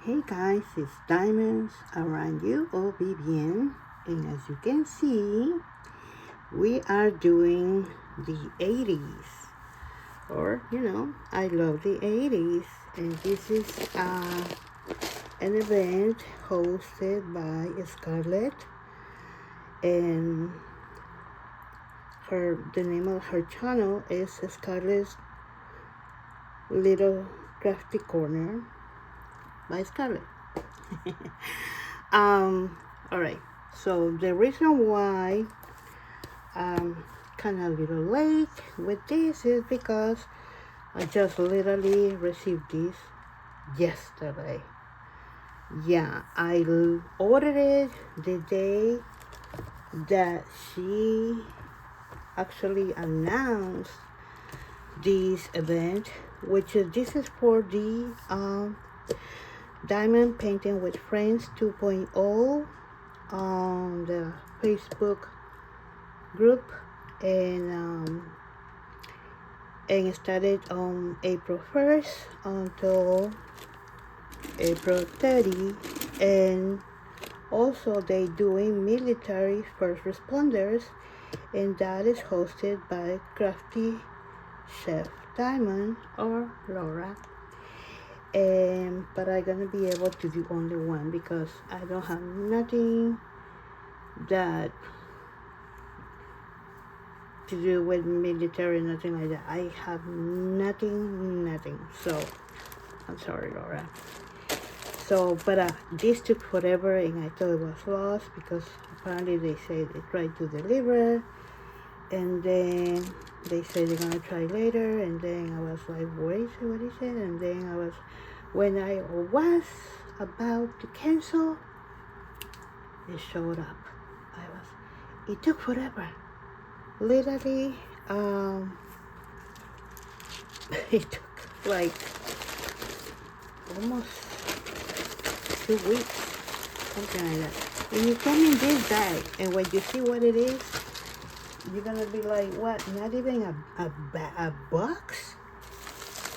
Hey guys, it's Diamonds around you, OBBN, and as you can see, we are doing the 80s, or I love the 80s, and this is an event hosted by Scarlett, and the name of her channel is Scarlett's Little Crafty Corner by Scarlett. All right. So the reason why I'm kind of a little late with this is because I just literally received this yesterday. Yeah, I ordered it the day that she actually announced this event, which is this is for the Diamond Painting with Friends 2.0 on the Facebook group, and it started on April 1st until April 30, and also they doing military first responders, and that is hosted by Crafty Chef Diamond or Laura. But I'm gonna be able to do only one because I don't have nothing that to do with military, nothing like that. I have nothing. So I'm sorry, Laura. So, but this took forever, and I thought it was lost because apparently they say they tried to deliver, and then they say they're gonna try later, and then I was like, what is it? And then when I was about to cancel, it showed up. It took forever. Literally, it took like almost 2 weeks, something like that. When you come in this bag, and when you see what it is, you're gonna be like, what? Not even a box?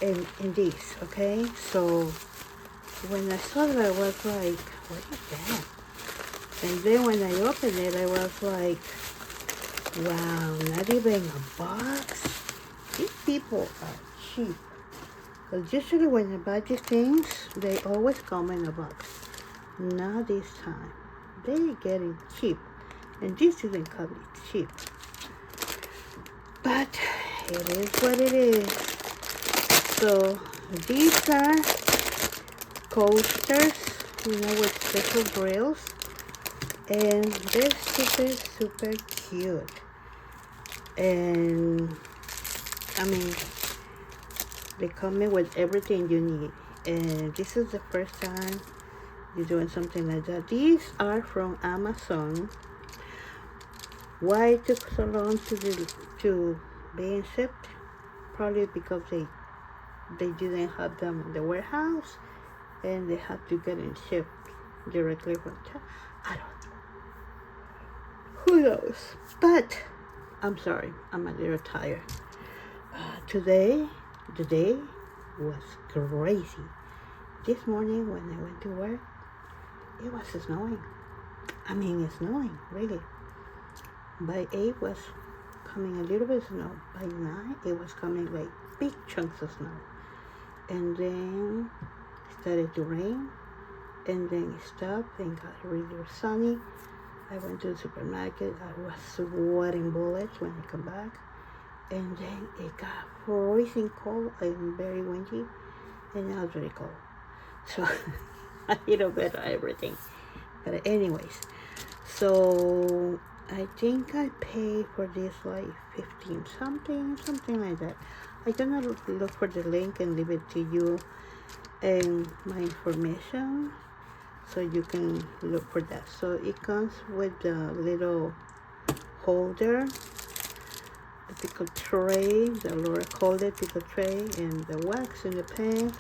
In this, okay? So when I saw that, I was like, what is that? And then when I opened it, I was like, wow, not even a box? These people are cheap. Because usually when I buy these things, they always come in a box. Not this time. They're getting cheap. And this didn't come cheap. But it is what it is. So these are coasters, with special grills. And they're super cute. And I mean, they come in with everything you need. And this is the first time you're doing something like that. These are from Amazon. Why it took so long to being shipped? Probably because they didn't have them in the warehouse, and they had to get it shipped directly from China. I don't know. Who knows? But I'm sorry, I'm a little tired. Today, the day was crazy. This morning when I went to work, it was snowing. I mean, it's snowing, really. By 8 was coming a little bit of snow. By 9, it was coming like big chunks of snow. And then it started to rain, and then it stopped and got really sunny. I went to the supermarket. I was sweating bullets when I come back. And then it got freezing cold and very windy, and now it's very cold. So a little bit of everything. But anyways, so I think I paid for this like 15 something like that. I'm gonna look for the link and leave it to you and my information so you can look for that. So it comes with the little holder, the pickle tray, the Laura called it pickle tray, and the wax in the pan.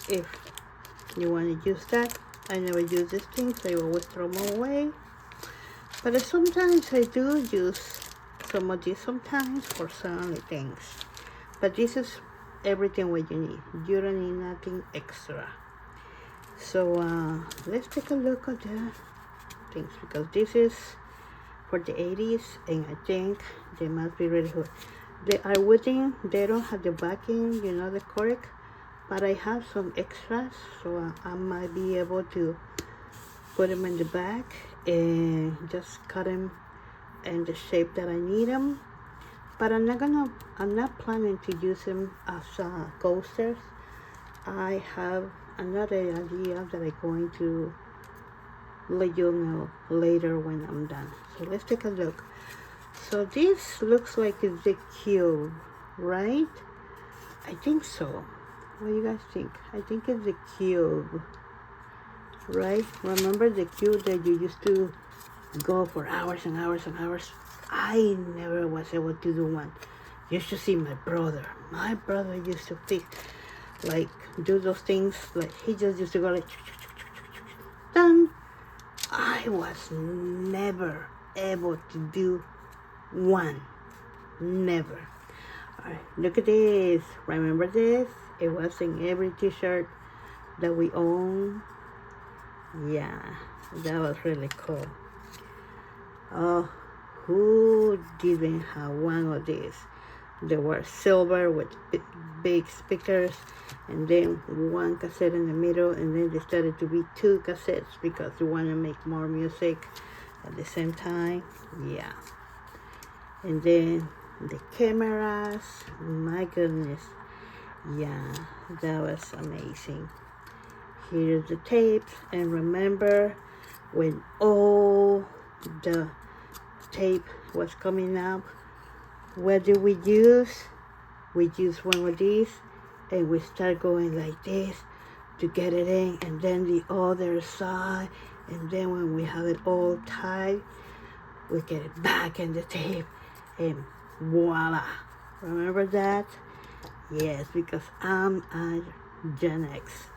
If you want to use that, I never use these things, I always throw them away. But sometimes I do use some of these sometimes for some things. But this is everything what you need. You don't need nothing extra. So let's take a look at the things, because this is for the 80s and I think they must be really good. They are wooden, they don't have the backing, you know, the cork, but I have some extras, so I might be able to put them in the back and just cut them in the shape that I need them. But I'm not planning to use them as coasters. I have another idea that I'm going to let you know later when I'm done. So let's take a look. So this looks like it's the cube, right? I think so. What do you guys think? I think it's the cube, right? Remember the cube that you used to go for hours and hours and hours? I never was able to do one. You should see my brother. My brother used to fix, like, do those things. Like, he just used to go like, done. I was never able to do one. Never. All right, look at this. Remember this? It was in every t-shirt that we own. Yeah, that was really cool. Oh, who didn't have one of these? They were silver with big speakers, and then one cassette in the middle, and then they started to be two cassettes because you want to make more music at the same time. Yeah. And then the cameras, my goodness. Yeah, that was amazing. Here's the tapes, and remember when all the tape was coming up, what did we use? We used one of these, and we start going like this to get it in, and then the other side, and then when we have it all tied, we get it back in the tape, and voila. Remember that? Yes, because I'm a Gen X.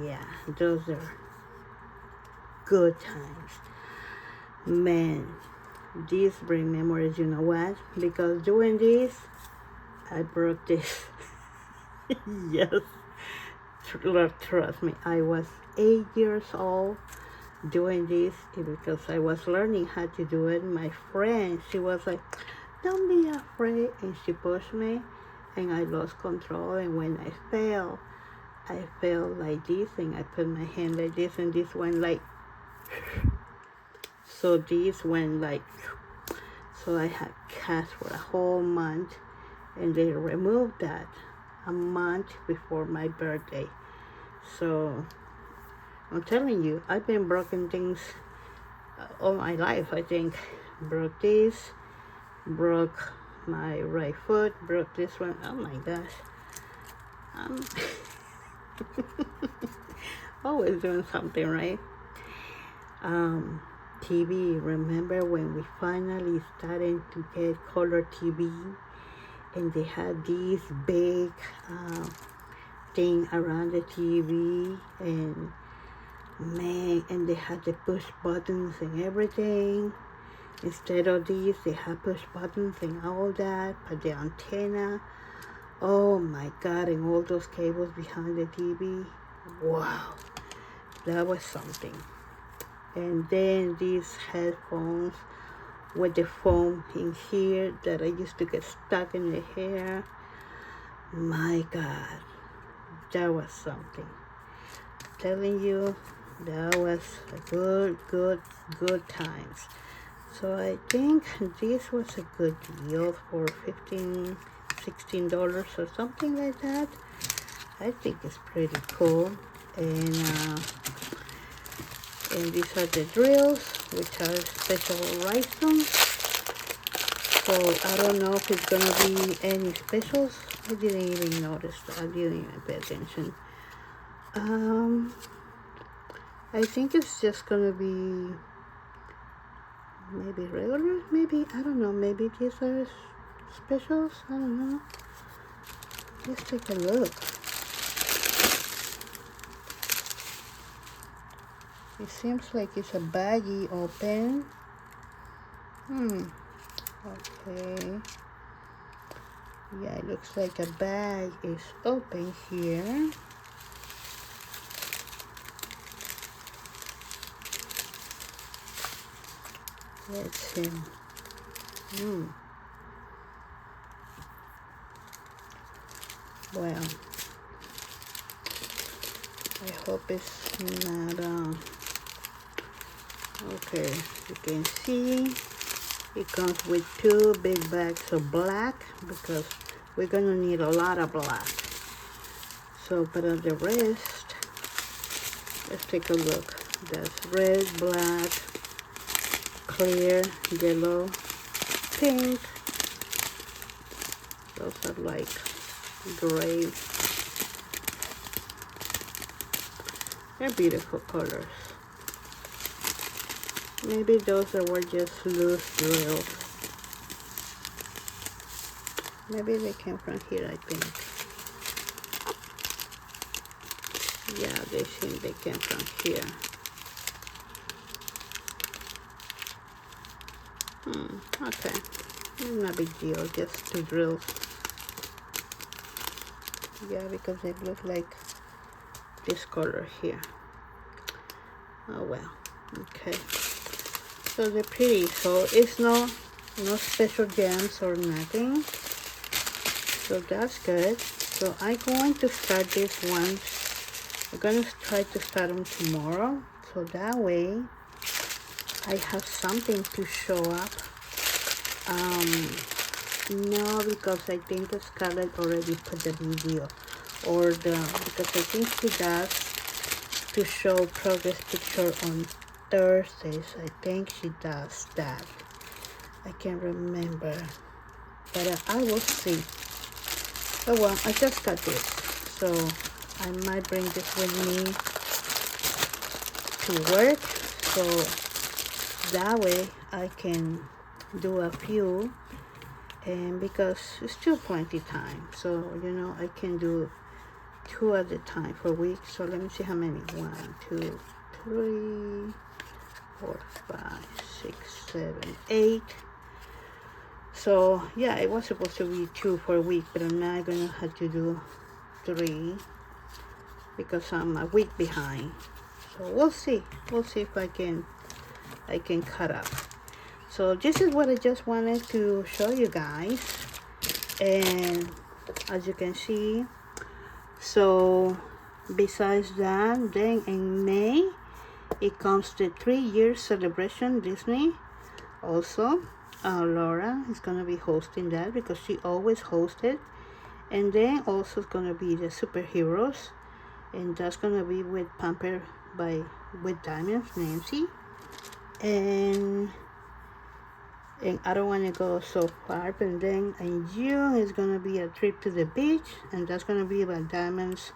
Yeah, those are good times. Man, these bring memories, you know what? Because doing this, I broke this. Yes, trust me, I was 8 years old doing this because I was learning how to do it. My friend, she was like, don't be afraid, and she pushed me, and I lost control, and when I fell like this, and I put my hand like this, and this went like, so this went like, so I had cast for a whole month, and they removed that a month before my birthday. So I'm telling you, I've been broken things all my life. I think broke this, broke my right foot, broke this one. Oh my gosh, I'm always doing something, right? TV. Remember when we finally started to get color TV, and they had this big thing around the TV, and man, and they had the push buttons and everything. Instead of these, they had push buttons and all that, but the antenna, oh my God, and all those cables behind the TV. Wow, that was something. And then these headphones with the foam in here that I used to get stuck in the hair. My God, that was something. Telling you, that was a good times. So I think this was a good deal for $16 or something like that. I think it's pretty cool. And these are the drills, which are special rhinestones. So I don't know if it's gonna be any specials. I didn't even notice. I didn't even pay attention. I think it's just gonna be maybe regular. Maybe, I don't know. Maybe these are specials. I don't know. Let's take a look. It seems like it's a baggie open. Okay. Yeah, it looks like a bag is open here. Let's see. Well, I hope it's not okay. You can see it comes with 2 big bags of black because we're gonna need a lot of black. So, but on the rest, let's take a look. That's red, black, clear, yellow, pink. Those are like gray. They're beautiful colors. Maybe those were just loose drills. Maybe they came from here, I think. Yeah, they seem they came from here. Okay. Not a big deal, just 2 drills. Yeah, because they look like this color here. Oh well. Okay. So they're pretty. So it's no special gems or nothing. So that's good. So I'm going to start this one. I'm gonna try to start them tomorrow. So that way I have something to show up. No, because I think the Scarlett already put the video, or because I think she does to show progress picture on Thursdays. I think she does that. I can't remember, but I will see. Oh well, I just got this, so I might bring this with me to work, so that way I can do a few. And because it's still plenty time, so I can do 2 at a time for a week. So let me see how many. 1, 2, 3, 4, 5, 6, 7, 8. So yeah, it was supposed to be 2 for a week, but I'm not gonna have to do 3 because I'm a week behind. So we'll see if I can cut up. So this is what I just wanted to show you guys, and as you can see, so besides that, then in May it comes the 3-year celebration Disney. Also Laura is gonna be hosting that because she always hosted. And then also it's gonna be the superheroes, and that's gonna be with Pamper with Diamonds, Nancy. And I don't want to go so far, but then in June is going to be a trip to the beach, and that's going to be by Diamonds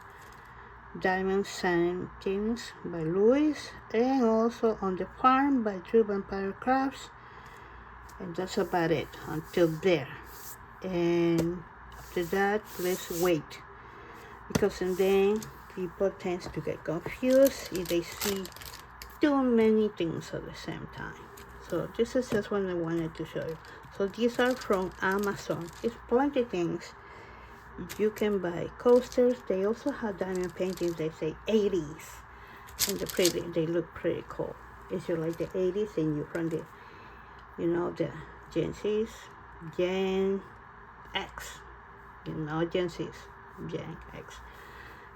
Santins by Louis, and also On the Farm by True Vampire Crafts. And that's about it until there. And after that, let's wait, because then people tend to get confused if they see too many things at the same time. So this is just what I wanted to show you. So these are from Amazon. It's plenty of things. You can buy coasters. They also have diamond paintings. They say 80s, and they look pretty cool. If you like the 80s and you're from the the Gen Z's, Gen X, Gen Z's, Gen X,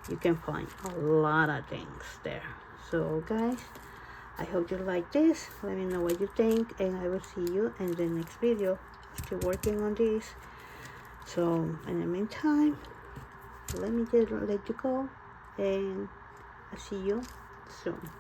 you can find a lot of things there. So guys, I hope you like this. Let me know what you think, and I will see you in the next video. Still working on this. So in the meantime, let me just let you go, and I'll see you soon.